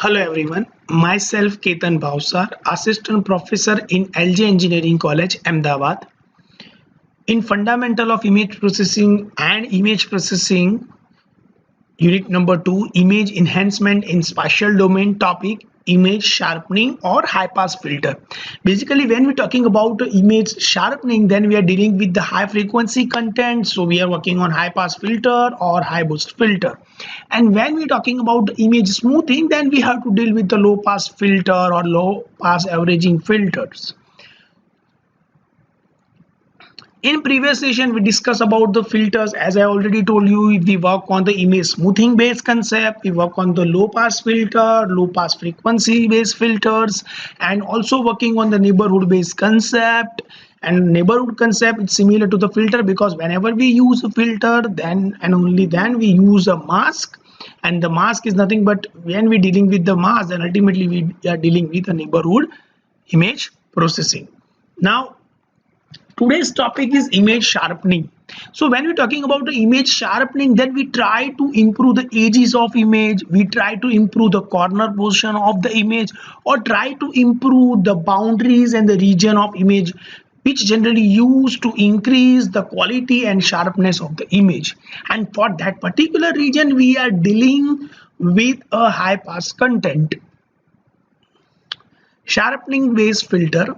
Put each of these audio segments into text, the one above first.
Hello everyone, myself Ketan Bhavsar, Assistant Professor in LJ Engineering College, Ahmedabad. In Fundamental of Image Processing and Image Processing, Unit number 2, Image Enhancement in Spatial Domain, topic image sharpening or high pass filter. Basically, when we're talking about image sharpening, then we are dealing with the high frequency content, so we are working on high pass filter or high boost filter. And when we're talking about the image smoothing, then we have to deal with the low pass filter or low pass averaging filters. In previous session, we discussed about the filters. As I already told you, we work on the image smoothing based concept, we work on the low pass filter, low pass frequency based filters, and also working on the neighborhood based concept. And neighborhood concept is similar to the filter, because whenever we use a filter, then and only then we use a mask. And the mask is nothing but when we're dealing with the mask, then ultimately we are dealing with a neighborhood image processing. Now, today's topic is image sharpening. So when we're talking about the image sharpening, then we try to improve the edges of image, we try to improve the corner position of the image, or try to improve the boundaries and the region of image, which generally used to increase the quality and sharpness of the image. And for that particular region, we are dealing with a high pass content. Sharpening based filter.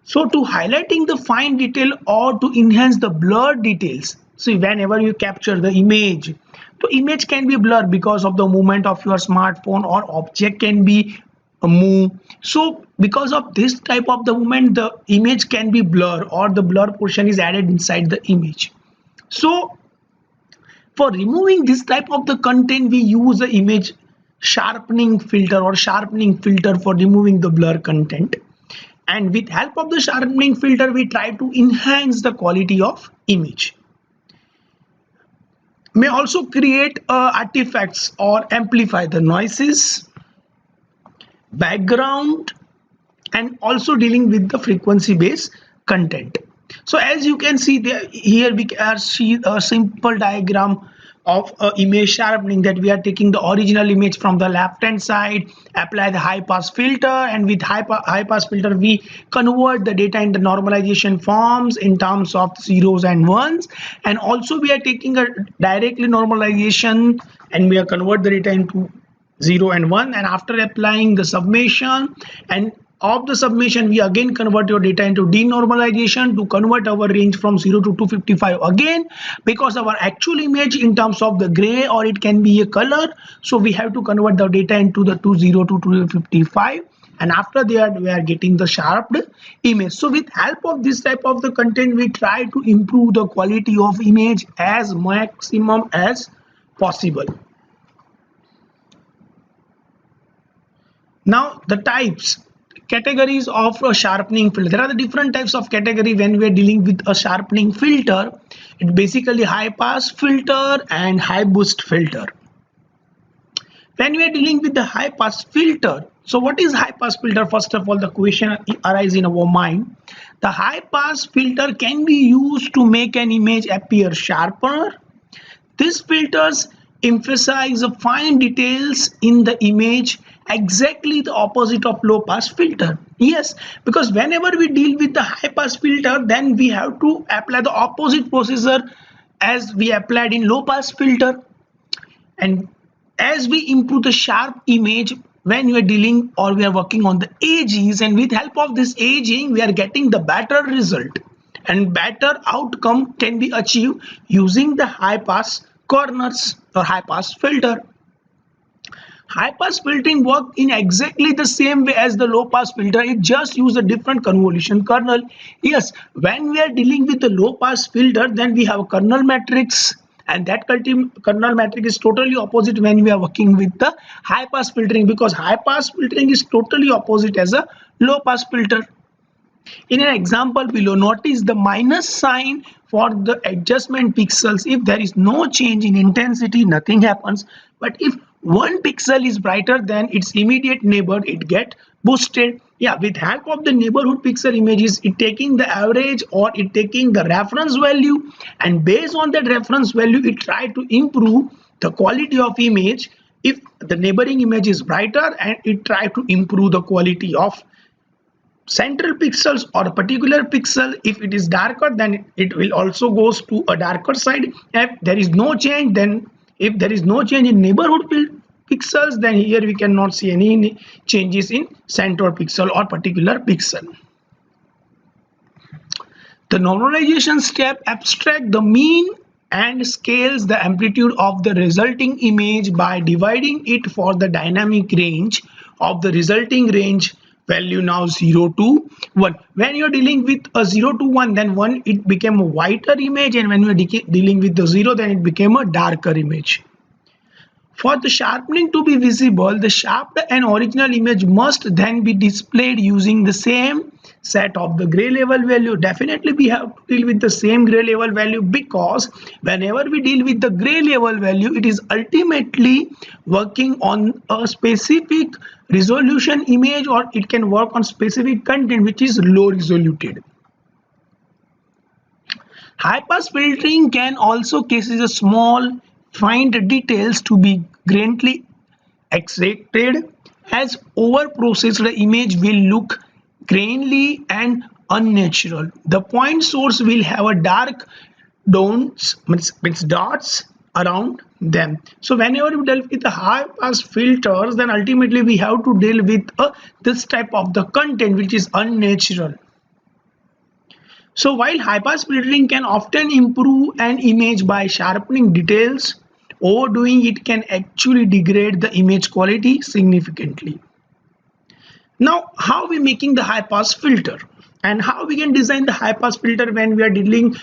So to highlighting the fine detail or to enhance the blurred details. See, whenever you capture the image, the image can be blurred because of the movement of your smartphone, or object can be move. So because of this type of the movement, the image can be blurred, or the blur portion is added inside the image. So for removing this type of the content, we use the image sharpening filter or sharpening filter for removing the blur content. And with help of the sharpening filter, we try to enhance the quality of image. May also create artifacts or amplify the noises, background, and also dealing with the frequency based content. So as you can see there, here we can see a simple diagram of image sharpening, that we are taking the original image from the left hand side, apply the high pass filter, and with high pass filter we convert the data into normalization forms in terms of zeros and ones. And also we are taking a directly normalization, and we are convert the data into 0 and 1, and after applying the summation and of the summation, we again convert your data into denormalization to convert our range from 0 to 255 again, because our actual image in terms of the gray, or it can be a color, so we have to convert the data into the 20 to 255, and after that we are getting the sharpened image. So with help of this type of the content, we try to improve the quality of image as maximum as possible. Now the types, categories of a sharpening filter. There are the different types of category when we are dealing with a sharpening filter. It's basically high pass filter and high boost filter. When we are dealing with the high pass filter, so what is high pass filter? First of all, the question arises in our mind. The high pass filter can be used to make an image appear sharper. These filters emphasize the fine details in the image, exactly the opposite of low pass filter. Yes, because whenever we deal with the high pass filter, then we have to apply the opposite procedure as we applied in low pass filter. And as we improve the sharp image, when we are dealing or we are working on the edges, and with help of this aging, we are getting the better result, and better outcome can be achieved using the high pass corners or high pass filter. High pass filtering work in exactly the same way as the low pass filter. It just use a different convolution kernel. Yes, when we are dealing with the low pass filter, then we have a kernel matrix, and that kernel matrix is totally opposite when we are working with the high pass filtering, because high pass filtering is totally opposite as a low pass filter. In an example below, notice the minus sign for the adjustment pixels. If there is no change in intensity, nothing happens. But if one pixel is brighter than its immediate neighbor, it get boosted. Yeah, with help of the neighborhood pixel images, it taking the average or it taking the reference value, and based on that reference value, it try to improve the quality of image if the neighboring image is brighter and it try to improve the quality of central pixels or a particular pixel. If it is darker, then it will also goes to a darker side. If there is no change, then if there is no change in neighborhood pixels, then here we cannot see any changes in center pixel or particular pixel. The normalization step abstract the mean and scales the amplitude of the resulting image by dividing it for the dynamic range of the resulting range value, now 0 to 1. When you're dealing with a 0 to 1, then 1 it became a whiter image, and when you're dealing with the 0, then it became a darker image. For the sharpening to be visible, the sharpened and original image must then be displayed using the same set of the gray level value. Definitely we have to deal with the same gray level value, because whenever we deal with the gray level value, it is ultimately working on a specific resolution image, or it can work on specific content which is low resoluted. High pass filtering can also cases a small find details to be grainly extracted, as over processed image will look grainy and unnatural. The point source will have a dark dots around them. So whenever we deal with the high pass filters, then ultimately we have to deal with this type of the content which is unnatural. So while high pass filtering can often improve an image by sharpening details, overdoing it can actually degrade the image quality significantly. Now, how we making the high pass filter, and how we can design the high pass filter when we are dealing